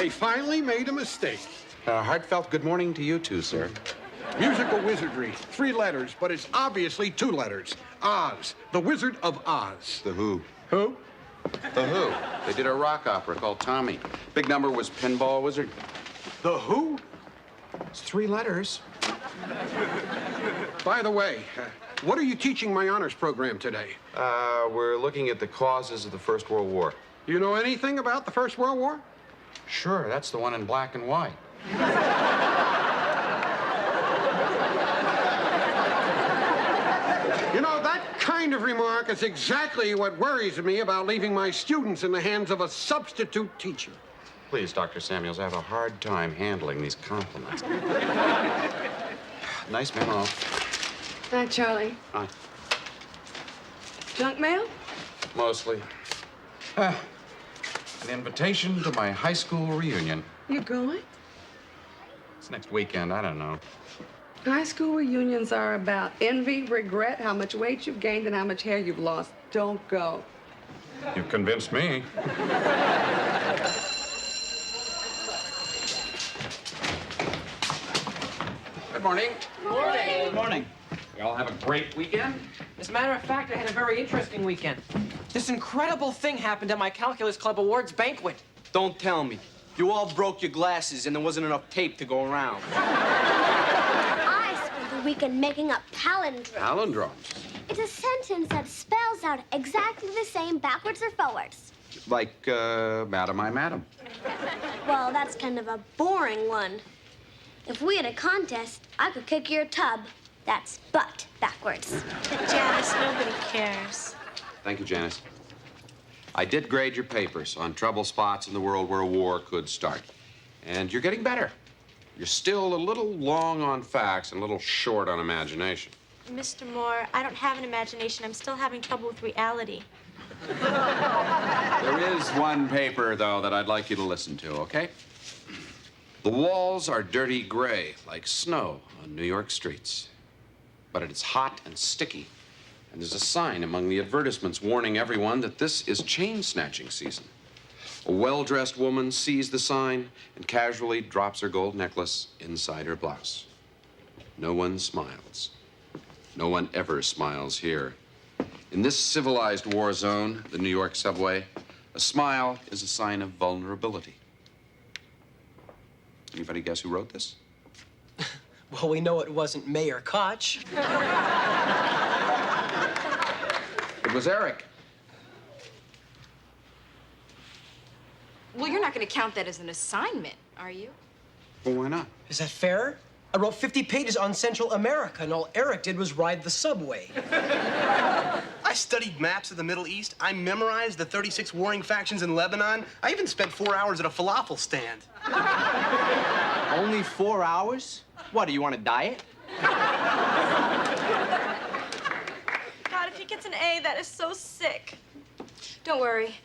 They finally made a mistake. Heartfelt good morning to you too, sir. Musical wizardry. 3 letters, but it's obviously 2 letters. Oz. The Wizard of Oz. The Who. Who? The Who. They did a rock opera called Tommy. Big number was Pinball Wizard. The Who? It's 3 letters. By the way, what are you teaching my honors program today? We're looking at the causes of the First World War. You know anything about the First World War? Sure, that's the one in black and white. You know, that kind of remark is exactly what worries me about leaving my students in the hands of a substitute teacher. Please, Dr. Samuels, I have a hard time handling these compliments. Nice memo. Hi, Charlie. Hi. Junk mail? Mostly. An invitation to my high school reunion. You going? It's next weekend, I don't know. High school reunions are about envy, regret, how much weight you've gained, and how much hair you've lost. Don't go. You've convinced me. Good morning. Good morning. We all have a great weekend? As a matter of fact, I had a very interesting weekend. This incredible thing happened at my Calculus Club Awards banquet. Don't tell me. You all broke your glasses and there wasn't enough tape to go around. I spent the weekend making up palindromes. Palindromes. It's a sentence that spells out exactly the same backwards or forwards. Like, Madam, I Madam. Well, that's kind of a boring one. If we had a contest, I could kick your tub. That's butt backwards. But Janice, nobody cares. Thank you, Janice. I did grade your papers on trouble spots in the world where a war could start. And you're getting better. You're still a little long on facts and a little short on imagination. Mr. Moore, I don't have an imagination. I'm still having trouble with reality. There is one paper, though, that I'd like you to listen to, okay? The walls are dirty gray, like snow on New York streets. But it's hot and sticky. And there's a sign among the advertisements warning everyone that this is chain-snatching season. A well-dressed woman sees the sign and casually drops her gold necklace inside her blouse. No one smiles. No one ever smiles here. In this civilized war zone, the New York subway, a smile is a sign of vulnerability. Anybody guess who wrote this? Well, we know it wasn't Mayor Koch. It was Eric. Well, you're not going to count that as an assignment, are you? Well, why not? Is that fair? I wrote 50 pages on Central America, and all Eric did was ride the subway. I studied maps of the Middle East. I memorized the 36 warring factions in Lebanon. I even spent 4 hours at a falafel stand. Only 4 hours? What, do you want to diet? God, if he gets an A, that is so sick. Don't worry.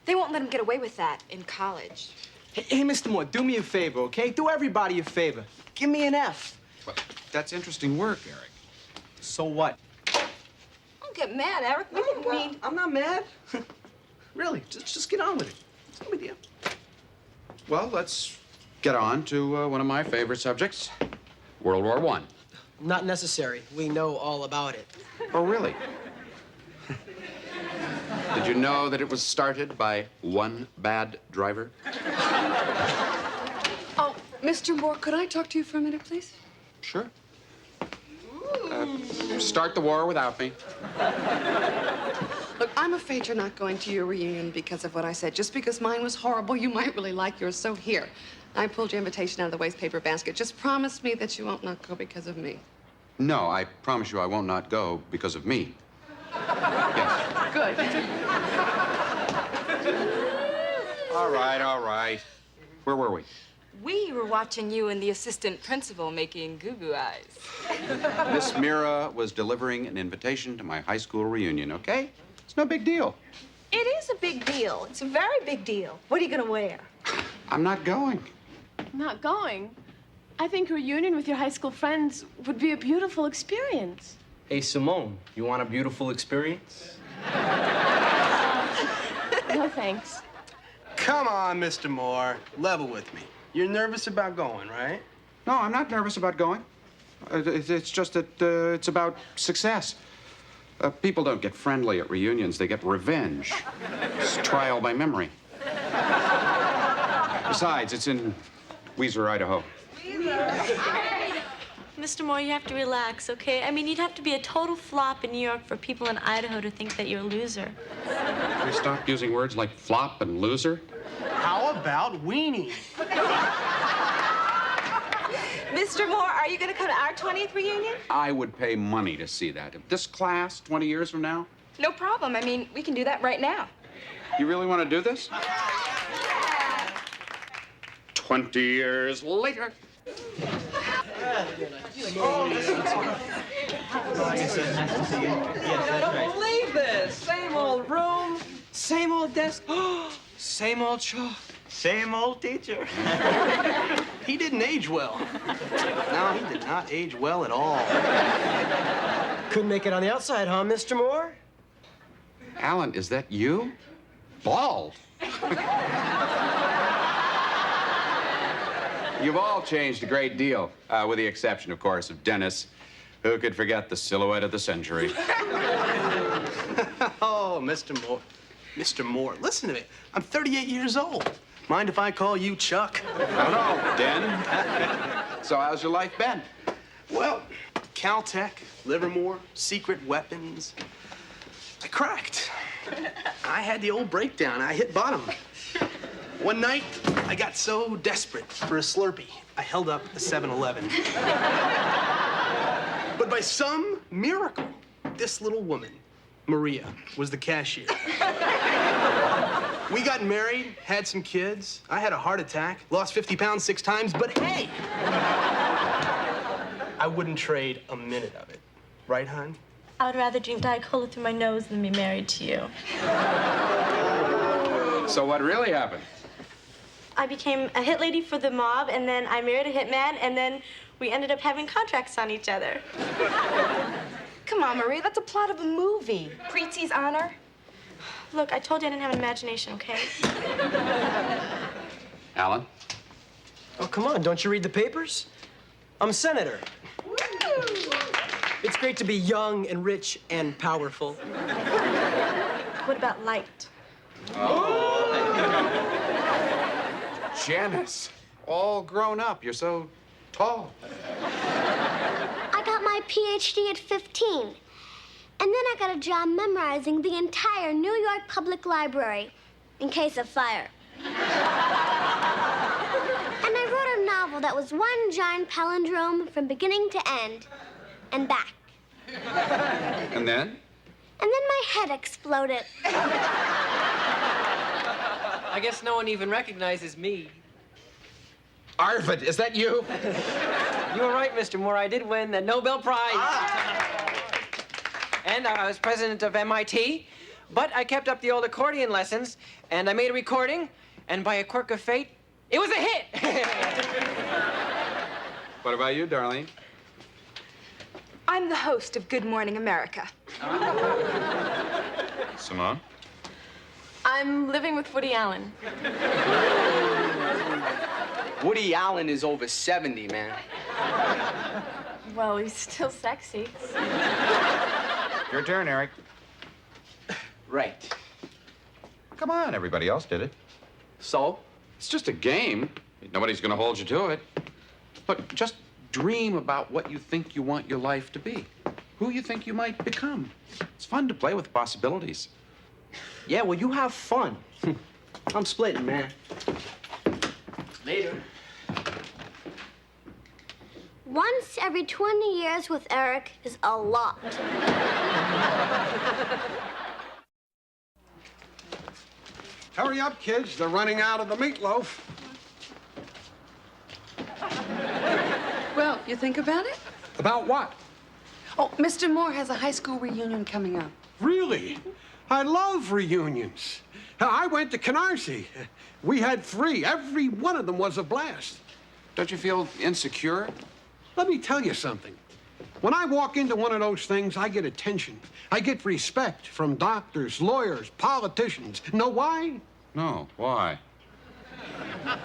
They won't let him get away with that in college. Hey, Mr. Moore, do me a favor, okay? Do everybody a favor. Give me an F. Well, that's interesting work, Eric. So what? Don't get mad, Eric. We didn't mean... I'm not mad. Really, just get on with it. It's no big deal. Well, let's get on to one of my favorite subjects, World War I. Not necessary. We know all about it. Oh, really? Did you know that it was started by one bad driver? Oh, Mr. Moore, could I talk to you for a minute, please? Sure. Start the war without me. Look, I'm afraid you're not going to your reunion because of what I said. Just because mine was horrible, you might really like yours. So here, I pulled your invitation out of the waste paper basket. Just promise me that you won't not go because of me. No, I promise you I won't not go because of me. Yes. Good. All right. Where were we? We were watching you and the assistant principal making goo-goo eyes. Miss Mira was delivering an invitation to my high school reunion, okay? It's no big deal. It is a big deal. It's a very big deal. What are you going to wear? I'm not going. Not going? I think a reunion with your high school friends would be a beautiful experience. Hey, Simone, you want a beautiful experience? No, thanks. Come on, Mr. Moore. Level with me. You're nervous about going, right? No, I'm not nervous about going. It's just that it's about success. People don't get friendly at reunions. They get revenge. It's trial by memory. Besides, it's in Weiser, Idaho. Mr. Moore, you have to relax, okay? I mean, you'd have to be a total flop in New York for people in Idaho to think that you're a loser. Can we stop using words like flop and loser? How about weenie? Mr. Moore, are you going to come to our 20th reunion? I would pay money to see that. If this class, 20 years from now? No problem. I mean, we can do that right now. You really want to do this? 20 years later. I don't believe this. Same old room, same old desk, same old chalk. Same old teacher. He didn't age well. No, he did not age well at all. Couldn't make it on the outside, huh, Mr. Moore? Alan, is that you? Bald. You've all changed a great deal, with the exception, of course, of Dennis. Who could forget the silhouette of the century? Oh, Mr. Moore. Mr. Moore, listen to me. I'm 38 years old. Mind if I call you Chuck? No, Den. So how's your life been? Well, Caltech, Livermore, secret weapons. I cracked. I had the old breakdown. I hit bottom. One night, I got so desperate for a Slurpee, I held up a 7-Eleven. But by some miracle, this little woman, Maria, was the cashier. We got married, had some kids. I had a heart attack, lost 50 pounds 6 times, but hey! I wouldn't trade a minute of it. Right, hon? I would rather drink Diet Cola through my nose than be married to you. So what really happened? I became a hit lady for the mob, and then I married a hitman, and then we ended up having contracts on each other. Come on, Marie, that's a plot of a movie. Preetzi's Honor. Look, I told you I didn't have an imagination, okay? Alan? Oh, come on, don't you read the papers? I'm senator. It's great to be young and rich and powerful. What about light? Janice, all grown up. You're so tall. I got my PhD at 15. And then I got a job memorizing the entire New York Public Library in case of fire. And I wrote a novel that was one giant palindrome from beginning to end and back. And then? And then my head exploded. I guess no one even recognizes me. Arvid, is that you? You were right, Mr. Moore. I did win the Nobel Prize. And I was president of MIT, but I kept up the old accordion lessons, and I made a recording, and by a quirk of fate, it was a hit. What about you, Darlene? I'm the host of Good Morning America. Simone? I'm living with Woody Allen. Woody Allen is over 70, man. Well, he's still sexy. Your turn, Eric. Right. Come on, everybody else did it. So? It's just a game. Nobody's gonna hold you to it. Look, just dream about what you think you want your life to be. Who you think you might become. It's fun to play with possibilities. Yeah, well, you have fun. I'm splitting, man. Later. Once every 20 years with Eric is a lot. Hurry up, kids. They're running out of the meatloaf. Well, you think about it? About what? Oh, Mr. Moore has a high school reunion coming up. Really? I love reunions. I went to Canarsie. We had 3. Every one of them was a blast. Don't you feel insecure? Let me tell you something. When I walk into one of those things, I get attention. I get respect from doctors, lawyers, politicians. Know why? No. Why?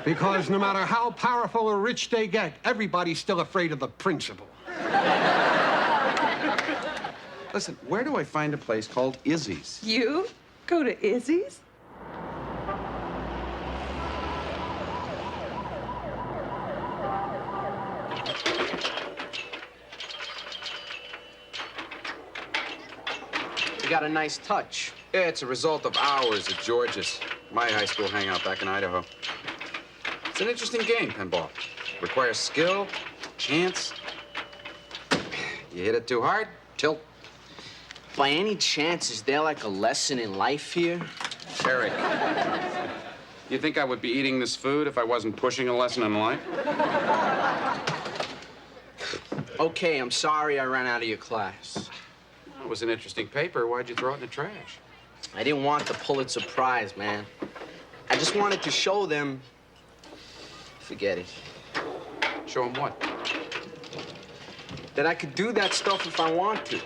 Because no matter how powerful or rich they get, everybody's still afraid of the principal. Listen, where do I find a place called Izzy's? You go to Izzy's? You got a nice touch. Yeah, it's a result of hours at George's, my high school hangout back in Idaho. It's an interesting game, pinball. Requires skill, chance. You hit it too hard, tilt. By any chance, is there like a lesson in life here? Eric, you think I would be eating this food if I wasn't pushing a lesson in life? Okay, I'm sorry I ran out of your class. It was an interesting paper. Why'd you throw it in the trash? I didn't want the Pulitzer Prize, man. I just wanted to show them. Forget it. Show them what? That I could do that stuff if I want to.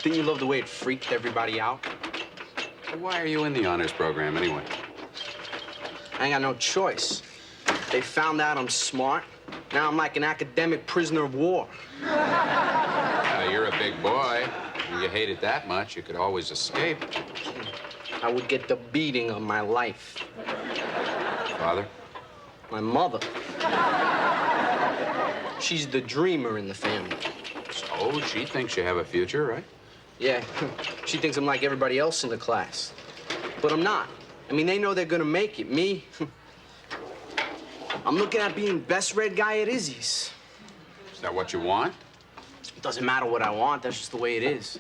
Didn't you love the way it freaked everybody out? Why are you in the honors program anyway? I ain't got no choice. They found out I'm smart. Now I'm like an academic prisoner of war. You're a big boy. If you hate it that much, you could always escape. I would get the beating of my life. Father? My mother. She's the dreamer in the family. So she thinks you have a future, right? Yeah, she thinks I'm like everybody else in the class. But I'm not. I mean, they know they're gonna make it. Me, I'm looking at being best red guy at Izzy's. Is that what you want? It doesn't matter what I want, that's just the way it is.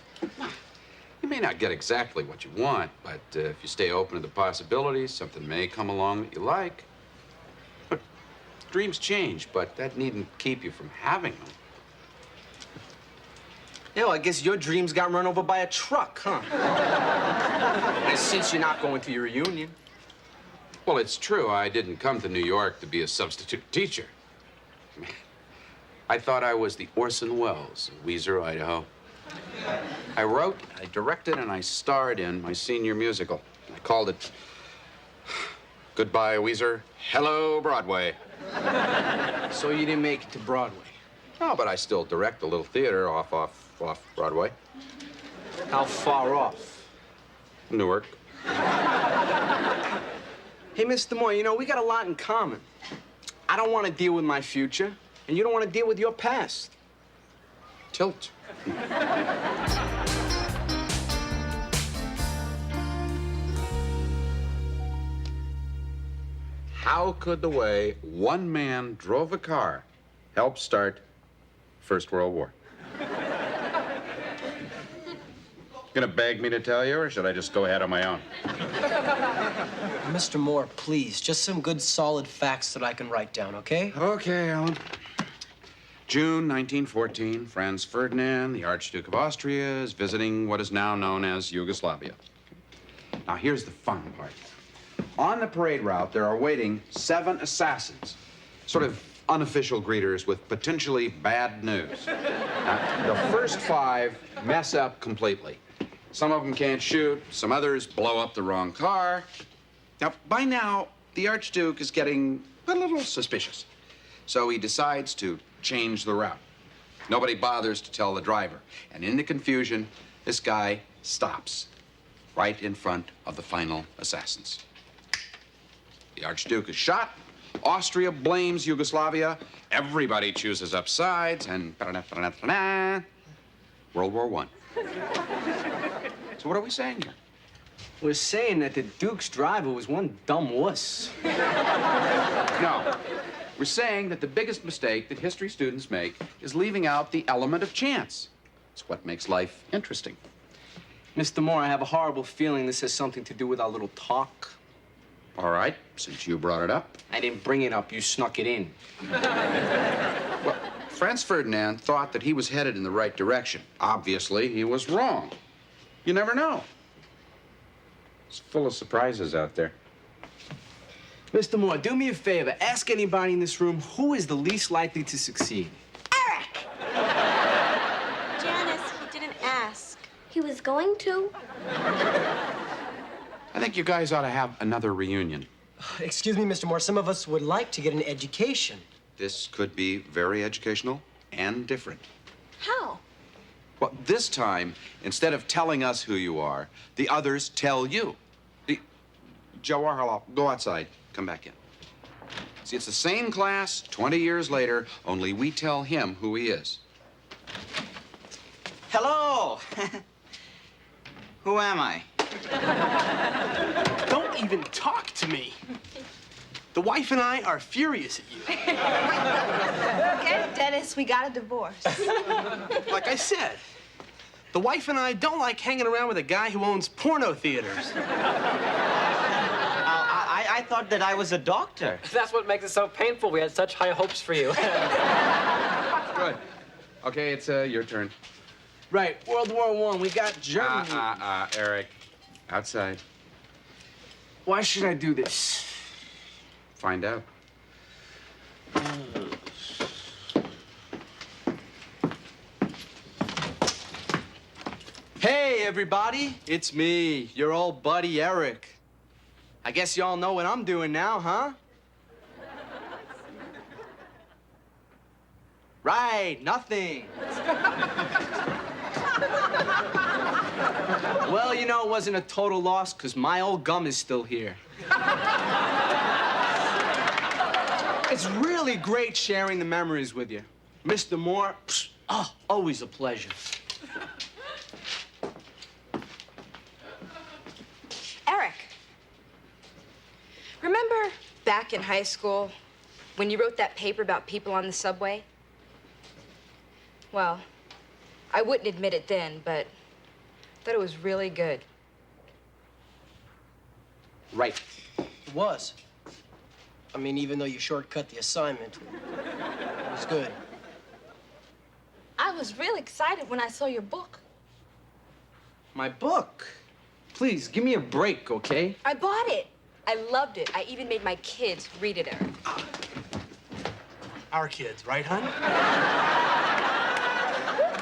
You may not get exactly what you want, but if you stay open to the possibilities, something may come along that you like. But dreams change, but that needn't keep you from having them. Yeah, well, I guess your dreams got run over by a truck, huh? And since you're not going to your reunion. Well, it's true. I didn't come to New York to be a substitute teacher. I thought I was the Orson Welles of Weiser, Idaho. I wrote, I directed, and I starred in my senior musical. I called it Goodbye, Weiser. Hello, Broadway. So you didn't make it to Broadway? No, but I still direct a little theater off Broadway. How far off? Newark. Hey, Mr. Moore, you know, we got a lot in common. I don't want to deal with my future, and you don't want to deal with your past. Tilt. How could the way one man drove a car help start First World War? Gonna beg me to tell you, or should I just go ahead on my own? Mr. Moore, please, just some good, solid facts that I can write down, okay? Okay, Alan. June 1914, Franz Ferdinand, the Archduke of Austria, is visiting what is now known as Yugoslavia. Now, here's the fun part. On the parade route, there are waiting 7 assassins, sort of unofficial greeters with potentially bad news. Now, the first 5 mess up completely. Some of them can't shoot, some others blow up the wrong car. Now, by now, the Archduke is getting a little suspicious. So he decides to change the route. Nobody bothers to tell the driver. And in the confusion, this guy stops right in front of the final assassins. The Archduke is shot. Austria blames Yugoslavia. Everybody chooses up sides, and World War I. So what are we saying here? We're saying that the Duke's driver was one dumb wuss. No. We're saying that the biggest mistake that history students make is leaving out the element of chance. It's what makes life interesting. Mr. Moore, I have a horrible feeling this has something to do with our little talk. All right, since you brought it up. I didn't bring it up, you snuck it in. Well, Franz Ferdinand thought that he was headed in the right direction. Obviously, he was wrong. You never know. It's full of surprises out there. Mr. Moore, do me a favor. Ask anybody in this room who is the least likely to succeed. Eric! Janice, he didn't ask. He was going to. I think you guys ought to have another reunion. Excuse me, Mr. Moore, some of us would like to get an education. This could be very educational and different. How? Well, this time, instead of telling us who you are, the others tell you. Jawaharlal, go outside. Come back in. See, it's the same class 20 years later, only we tell him who he is. Hello. Who am I? Don't even talk to me. The wife and I are furious at you. Okay, Dennis, we got a divorce. Like I said, the wife and I don't like hanging around with a guy who owns porno theaters. I thought that I was a doctor. That's what makes it so painful. We had such high hopes for you. Good. Okay, it's your turn. Right, World War I, we got Germany. Eric. Outside. Why should I do this? Find out. Hey, everybody, it's me, your old buddy, Eric. I guess y'all know what I'm doing now, huh? Right, nothing. Well, you know, it wasn't a total loss, because my old gum is still here. It's really great sharing the memories with you. Mr. Moore, always a pleasure. Eric, remember back in high school when you wrote that paper about people on the subway? Well, I wouldn't admit it then, but I thought it was really good. Right. It was. I mean, even though you shortcut the assignment, it was good. I was real excited when I saw your book. My book? Please, give me a break, okay? I bought it. I loved it. I even made my kids read it, Eric. Our kids, right, hon?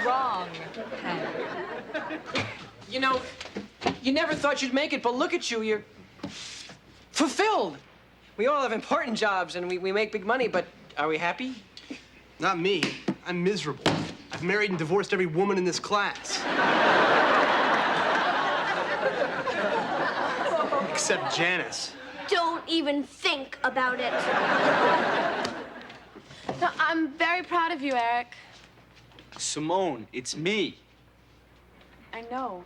Wrong. You know, you never thought you'd make it, but look at you. You're fulfilled. We all have important jobs and we make big money, but are we happy? Not me. I'm miserable. I've married and divorced every woman in this class. Except Janice. Don't even think about it. No, I'm very proud of you, Eric. Simone, it's me. I know.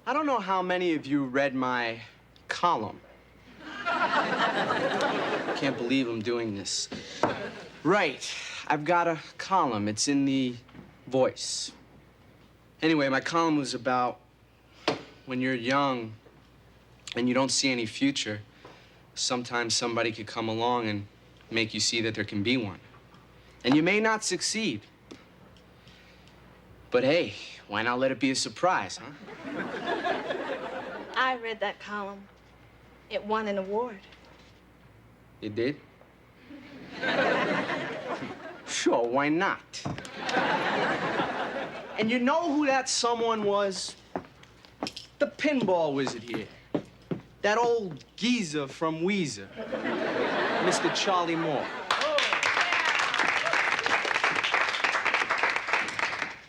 I don't know how many of you read my column. Can't believe I'm doing this. Right, I've got a column. It's in the Voice. Anyway, my column was about when you're young and you don't see any future, sometimes somebody could come along and make you see that there can be one. And you may not succeed. But hey, why not let it be a surprise, huh? I read that column. It won an award. You did? Sure, why not? And you know who that someone was? The pinball wizard here. That old geezer from Weezer. Mr. Charlie Moore.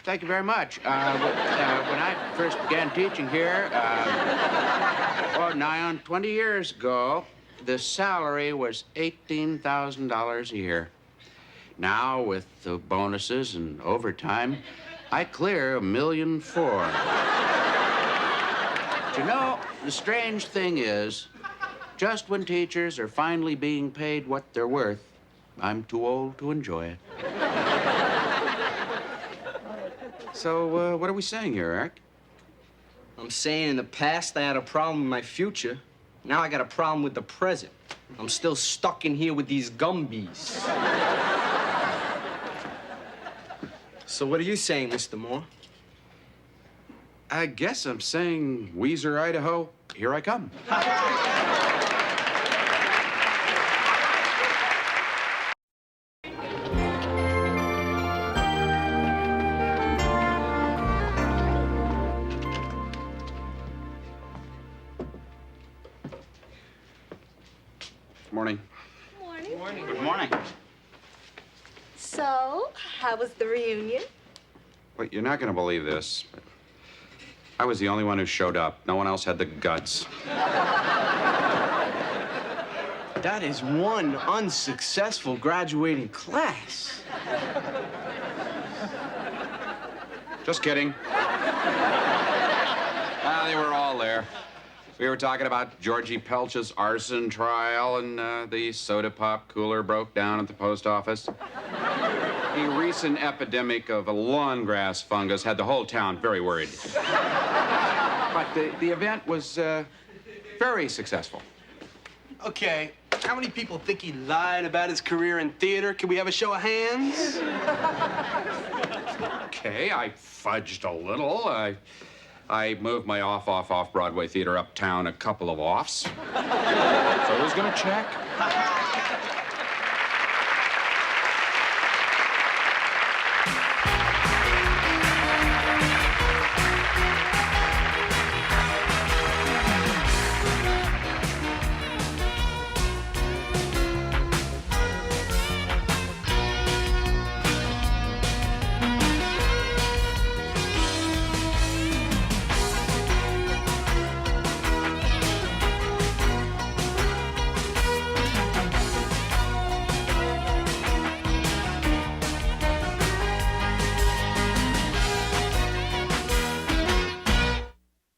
Thank you very much. When I first began teaching here, nigh on 20 years ago, the salary was $18,000 a year. Now, with the bonuses and overtime, I clear $1.4 million. But you know, the strange thing is, just when teachers are finally being paid what they're worth, I'm too old to enjoy it. So, what are we saying here, Eric? I'm saying in the past I had a problem with my future. Now I got a problem with the present. I'm still stuck in here with these Gumbies. So what are you saying, Mr. Moore? I guess I'm saying, Weezer, Idaho, here I come. Morning. Morning. Good morning. So, how was the reunion? Wait, you're not going to believe this, but I was the only one who showed up. No one else had the guts. That is one unsuccessful graduating class. Just kidding. They were all there. We were talking about Georgie Pelch's arson trial, and the soda pop cooler broke down at the post office. A recent epidemic of a lawn grass fungus had the whole town very worried. But the event was very successful. Okay, how many people think he lied about his career in theater? Can we have a show of hands? Okay, I fudged a little. I moved my off-Broadway theater uptown a couple of offs. So who's gonna check?